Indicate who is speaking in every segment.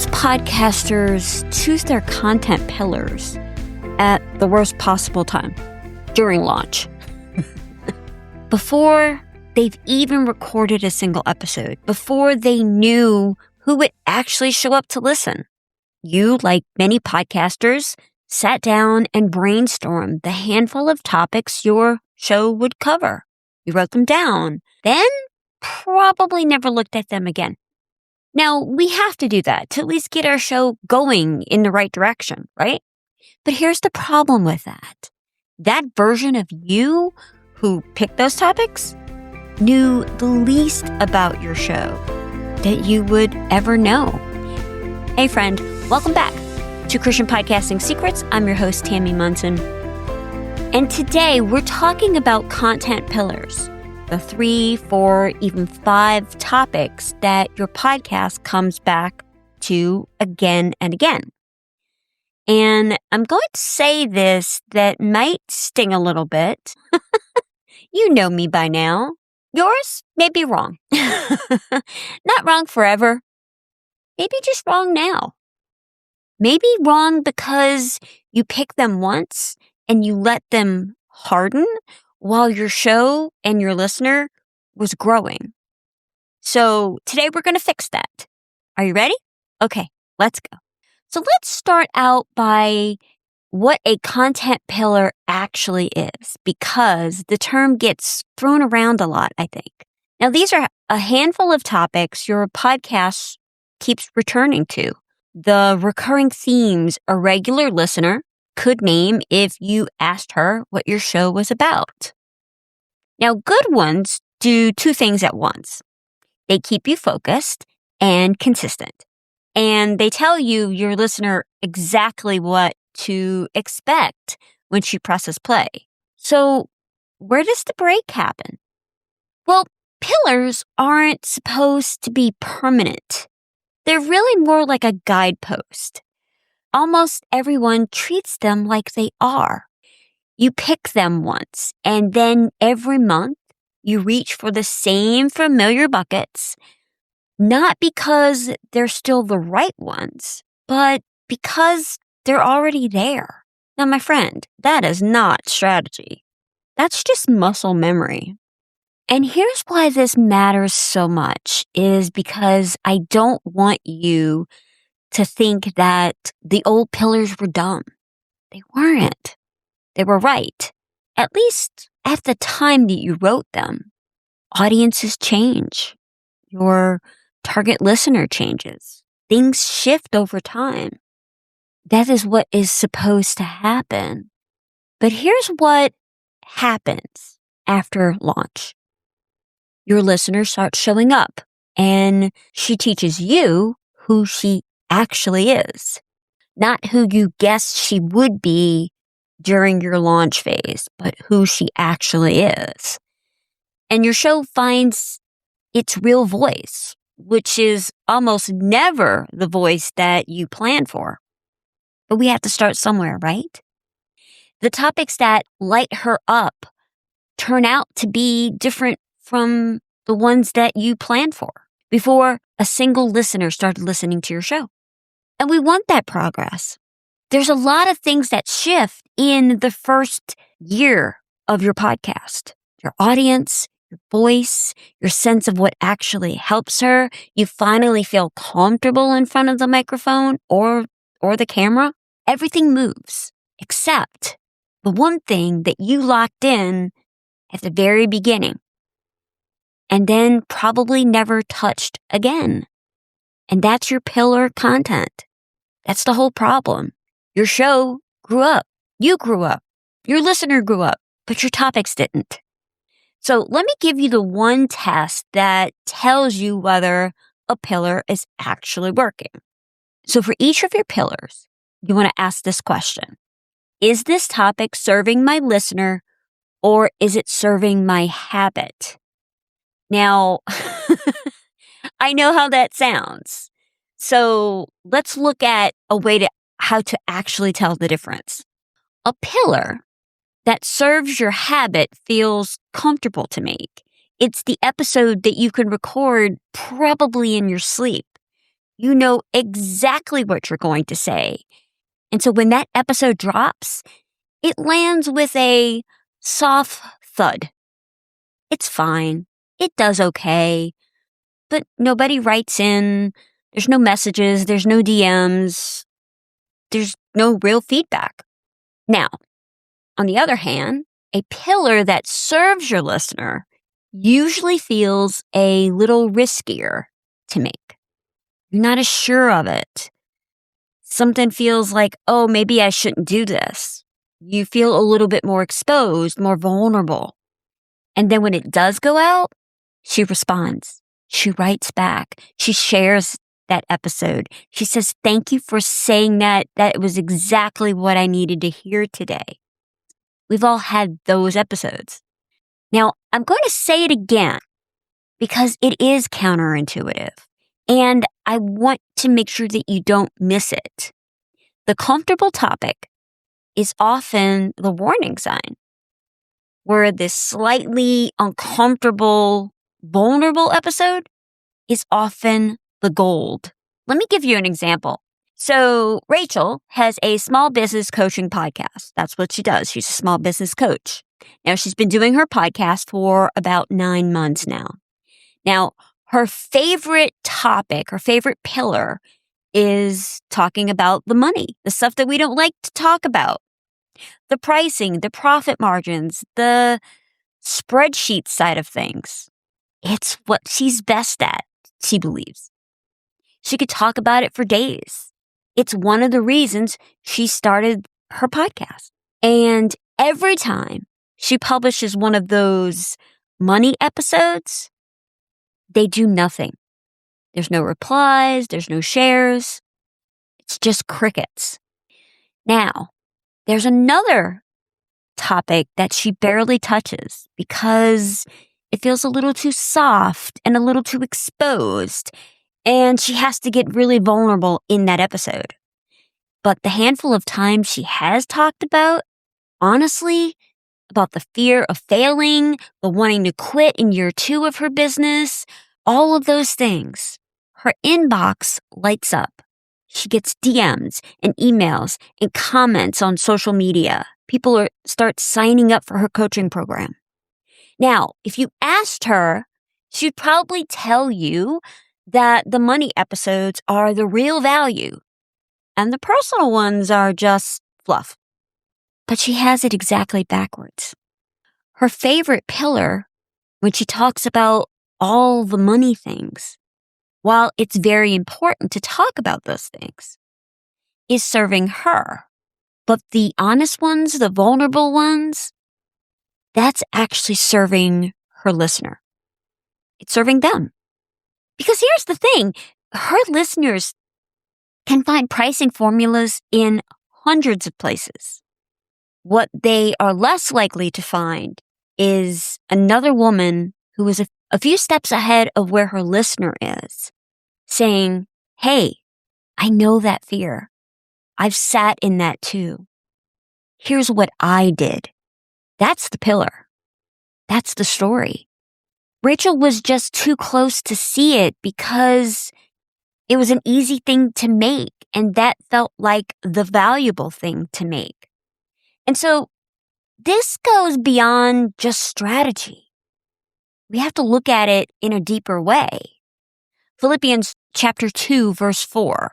Speaker 1: Most podcasters choose their content pillars at the worst possible time, during launch. Before they've even recorded a single episode, before they knew who would actually show up to listen. You, like many podcasters, sat down and brainstormed the handful of topics your show would cover. You wrote them down, then probably never looked at them again. Now, we have to do that to at least get our show going in the right direction, right? But here's the problem with that. That version of you who picked those topics knew the least about your show that you would ever know. Hey friend, welcome back to Christian Podcasting Secrets. I'm your host, Tammy Munson. And today we're talking about content pillars. The 3, 4, even 5 topics that your podcast comes back to again and again. And I'm going to say this that might sting a little bit. You know me by now. Yours may be wrong. Not wrong forever. Maybe just wrong now. Maybe wrong because you picked them once and you let them harden while your show and your listener was growing. So today we're going to fix that. Are you ready? Okay, let's go. So let's start out by what a content pillar actually is, because the term gets thrown around a lot, I think. Now, these are a handful of topics your podcast keeps returning to. The recurring themes a regular listener could name if you asked her what your show was about. Now, good ones do 2 things at once. They keep you focused and consistent. And they tell you, your listener, exactly what to expect when she presses play. So where does the break happen? Well, pillars aren't supposed to be permanent. They're really more like a guidepost. Almost everyone treats them like they are. You pick them once, and then every month you reach for the same familiar buckets, not because they're still the right ones, but because they're already there. Now, my friend, that is not strategy. That's just muscle memory. And here's why this matters so much, is because I don't want you to think that the old pillars were dumb. They weren't. They were right, at least at the time that you wrote them. Audiences change. Your target listener changes. Things shift over time. That is what is supposed to happen. But here's what happens after launch. Your listener starts showing up, and she teaches you who she actually is, not who you guessed she would be during your launch phase, but who she actually is. And your show finds its real voice, which is almost never the voice that you plan for. But we have to start somewhere, right? The topics that light her up turn out to be different from the ones that you planned for before a single listener started listening to your show. And we want that progress. There's a lot of things that shift in the first year of your podcast. Your audience, your voice, your sense of what actually helps her. You finally feel comfortable in front of the microphone or the camera. Everything moves, except the one thing that you locked in at the very beginning and then probably never touched again. And that's your pillar content. That's the whole problem. Your show grew up. You grew up. Your listener grew up, but your topics didn't. So let me give you the one test that tells you whether a pillar is actually working. So for each of your pillars, you want to ask this question. Is this topic serving my listener, or is it serving my habit? Now, I know how that sounds. So let's look at a way to how to actually tell the difference. A pillar that serves your habit feels comfortable to make. It's the episode that you can record probably in your sleep. You know exactly what you're going to say. And so when that episode drops, it lands with a soft thud. It's fine. It does okay. But nobody writes in. There's no messages. There's no DMs. There's no real feedback. Now, on the other hand, a pillar that serves your listener usually feels a little riskier to make. You're not as sure of it. Something feels like, oh, maybe I shouldn't do this. You feel a little bit more exposed, more vulnerable. And then when it does go out, she responds. She writes back. She shares that episode. She says, thank you for saying that. That was exactly what I needed to hear today. We've all had those episodes. Now, I'm going to say it again because it is counterintuitive. And I want to make sure that you don't miss it. The comfortable topic is often the warning sign, where this slightly uncomfortable, vulnerable episode is often the gold. Let me give you an example. So Rachel has a small business coaching podcast. That's what she does. She's a small business coach. Now, she's been doing her podcast for about 9 months now. Now, her favorite topic, her favorite pillar is talking about the money, the stuff that we don't like to talk about. The pricing, the profit margins, the spreadsheet side of things. It's what she's best at, she believes. She could talk about it for days. It's one of the reasons she started her podcast. And every time she publishes one of those money episodes, they do nothing. There's no replies. There's no shares. It's just crickets. Now, there's another topic that she barely touches because it feels a little too soft and a little too exposed, and she has to get really vulnerable in that episode. But the handful of times she has talked about, honestly, about the fear of failing, the wanting to quit in year 2 of her business, all of those things, her inbox lights up. She gets DMs and emails and comments on social media. People start signing up for her coaching program. Now, if you asked her, she'd probably tell you that the money episodes are the real value and the personal ones are just fluff. But she has it exactly backwards. Her favorite pillar, when she talks about all the money things, while it's very important to talk about those things, is serving her. But the honest ones, the vulnerable ones, that's actually serving her listener. It's serving them. Because here's the thing, her listeners can find pricing formulas in hundreds of places. What they are less likely to find is another woman who is a few steps ahead of where her listener is, saying, hey, I know that fear. I've sat in that too. Here's what I did. That's the pillar. That's the story. Rachel was just too close to see it because it was an easy thing to make, and that felt like the valuable thing to make. And so this goes beyond just strategy. We have to look at it in a deeper way. Philippians chapter 2, verse 4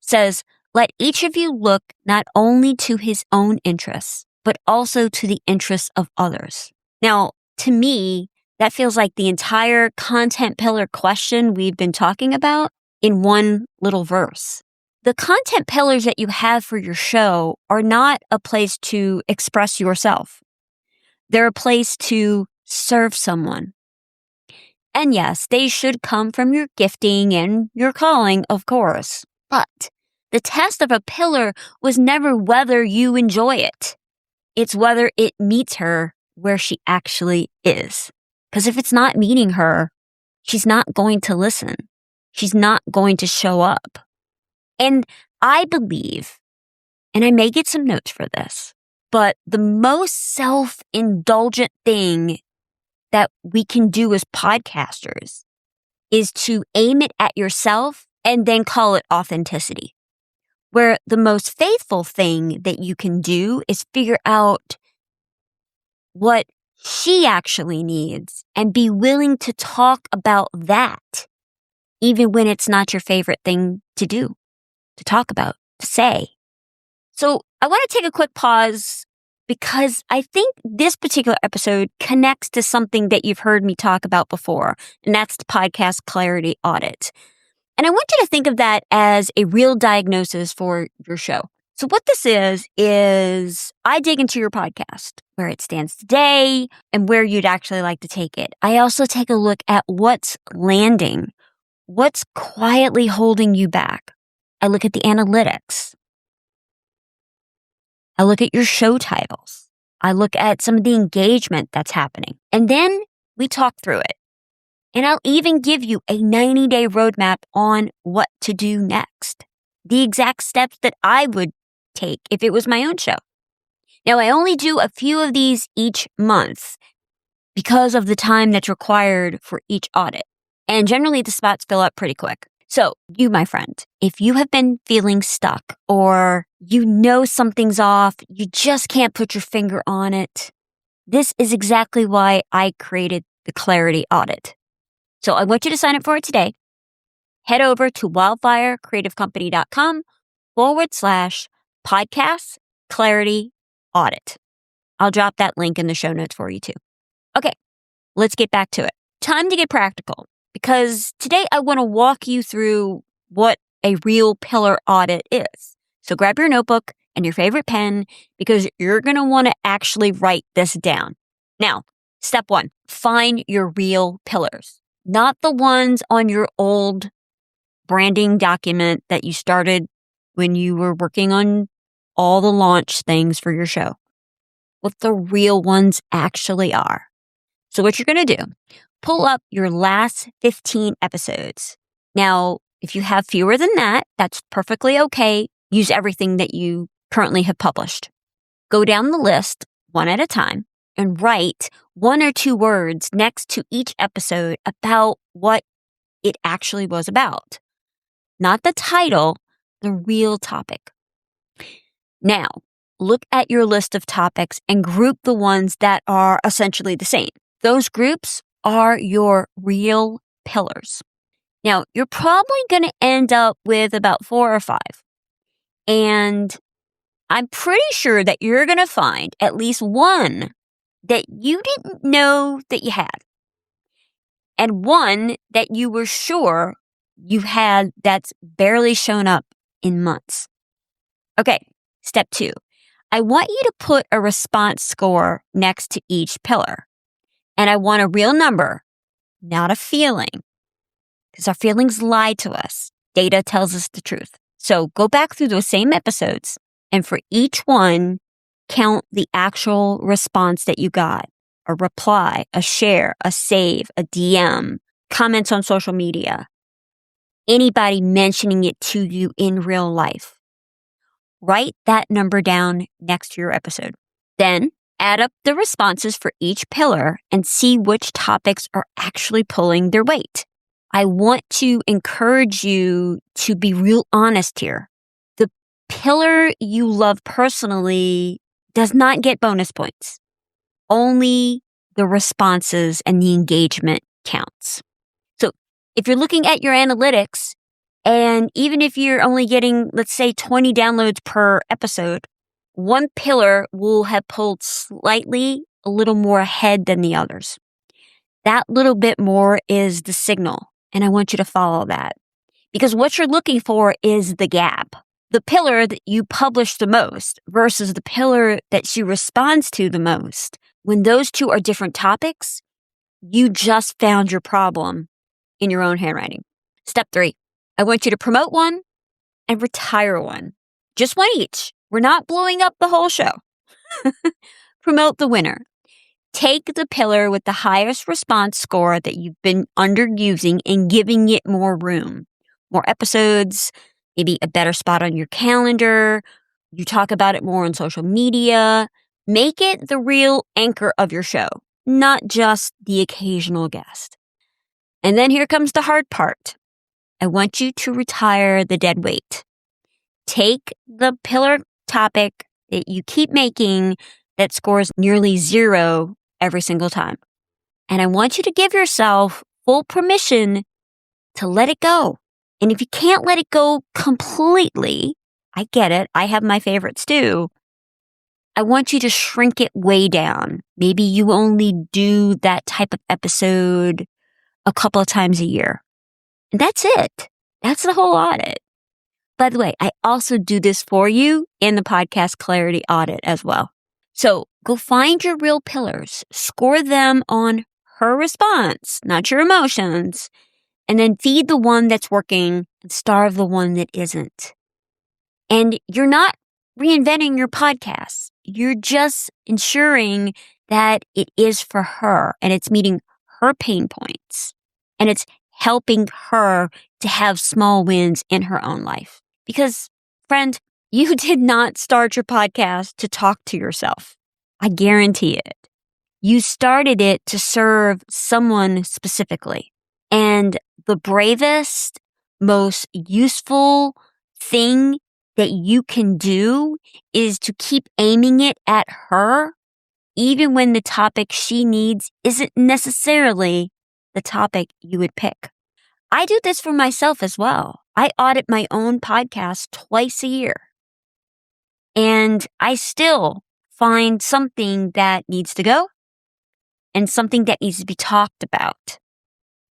Speaker 1: says, let each of you look not only to his own interests, but also to the interests of others. Now, to me, that feels like the entire content pillar question we've been talking about in one little verse. The content pillars that you have for your show are not a place to express yourself. They're a place to serve someone. And yes, they should come from your gifting and your calling, of course. But the test of a pillar was never whether you enjoy it. It's whether it meets her where she actually is. Because if it's not meeting her, she's not going to listen. She's not going to show up. And I believe, and I may get some notes for this, but the most self-indulgent thing that we can do as podcasters is to aim it at yourself and then call it authenticity. Where the most faithful thing that you can do is figure out what she actually needs and be willing to talk about that, even when it's not your favorite thing to do, to talk about, to say. So I want to take a quick pause because I think this particular episode connects to something that you've heard me talk about before, and that's the podcast clarity audit. And I want you to think of that as a real diagnosis for your show. So what this is I dig into your podcast, where it stands today and where you'd actually like to take it. I also take a look at what's landing, what's quietly holding you back. I look at the analytics. I look at your show titles. I look at some of the engagement that's happening. And then we talk through it. And I'll even give you a 90-day roadmap on what to do next. The exact steps that I would take if it was my own show. Now, I only do a few of these each month because of the time that's required for each audit. And generally, the spots fill up pretty quick. So you, my friend, if you have been feeling stuck or you know something's off, you just can't put your finger on it, this is exactly why I created the Clarity Audit. So I want you to sign up for it today. Head over to wildfirecreativecompany.com/podcast clarity audit. I'll drop that link in the show notes for you too. Okay, let's get back to it. Time to get practical, because today I want to walk you through what a real pillar audit is. So grab your notebook and your favorite pen, because you're going to want to actually write this down. Now, step 1, find your real pillars, not the ones on your old branding document that you started when you were working on all the launch things for your show. What the real ones actually are. So what you're going to do, pull up your last 15 episodes. Now, if you have fewer than that, that's perfectly okay. Use everything that you currently have published. Go down the list one at a time and write 1 or 2 words next to each episode about what it actually was about. Not the title, the real topic. Now, look at your list of topics and group the ones that are essentially the same. Those groups are your real pillars. Now, you're probably going to end up with about 4 or 5. And I'm pretty sure that you're going to find at least one that you didn't know that you had, and one that you were sure you had that's barely shown up in months. Okay, step 2. I want you to put a response score next to each pillar. And I want a real number, not a feeling, because our feelings lie to us. Data tells us the truth. So go back through those same episodes, and for each one, count the actual response that you got. A reply, a share, a save, a DM, comments on social media, anybody mentioning it to you in real life. Write that number down next to your episode. Then add up the responses for each pillar and see which topics are actually pulling their weight. I want to encourage you to be real honest here. The pillar you love personally does not get bonus points. Only the responses and the engagement counts. So if you're looking at your analytics, and even if you're only getting, let's say, 20 downloads per episode, one pillar will have pulled slightly a little more ahead than the others. That little bit more is the signal, and I want you to follow that. Because what you're looking for is the gap. The pillar that you publish the most versus the pillar that she responds to the most. When those two are different topics, you just found your problem in your own handwriting. Step 3, I want you to promote one and retire one. Just one each. We're not blowing up the whole show. Promote the winner. Take the pillar with the highest response score that you've been underusing and giving it more room. More episodes, maybe a better spot on your calendar. You talk about it more on social media. Make it the real anchor of your show, not just the occasional guest. And then here comes the hard part. I want you to retire the dead weight. Take the pillar topic that you keep making that scores nearly 0 every single time. And I want you to give yourself full permission to let it go. And if you can't let it go completely, I get it. I have my favorites too. I want you to shrink it way down. Maybe you only do that type of episode a couple of times a year. And that's it. That's the whole audit. By the way, I also do this for you in the podcast clarity audit as well. So go find your real pillars, score them on her response, not your emotions, and then feed the one that's working and starve the one that isn't. And you're not reinventing your podcast. You're just ensuring that it is for her and it's meeting her pain points and it's helping her to have small wins in her own life. Because, friend, you did not start your podcast to talk to yourself. I guarantee it. You started it to serve someone specifically. And the bravest, most useful thing that you can do is to keep aiming it at her, even when the topic she needs isn't necessarily the topic you would pick. I do this for myself as well. I audit my own podcast twice a year. And I still find something that needs to go and something that needs to be talked about.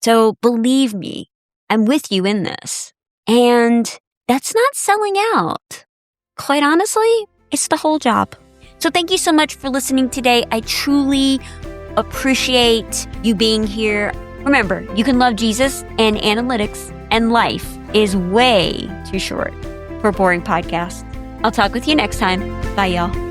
Speaker 1: So believe me, I'm with you in this. And that's not selling out. Quite honestly, it's the whole job. So thank you so much for listening today. I truly appreciate you being here. Remember, you can love Jesus and analytics, and life is way too short for boring podcasts. I'll talk with you next time. Bye, y'all.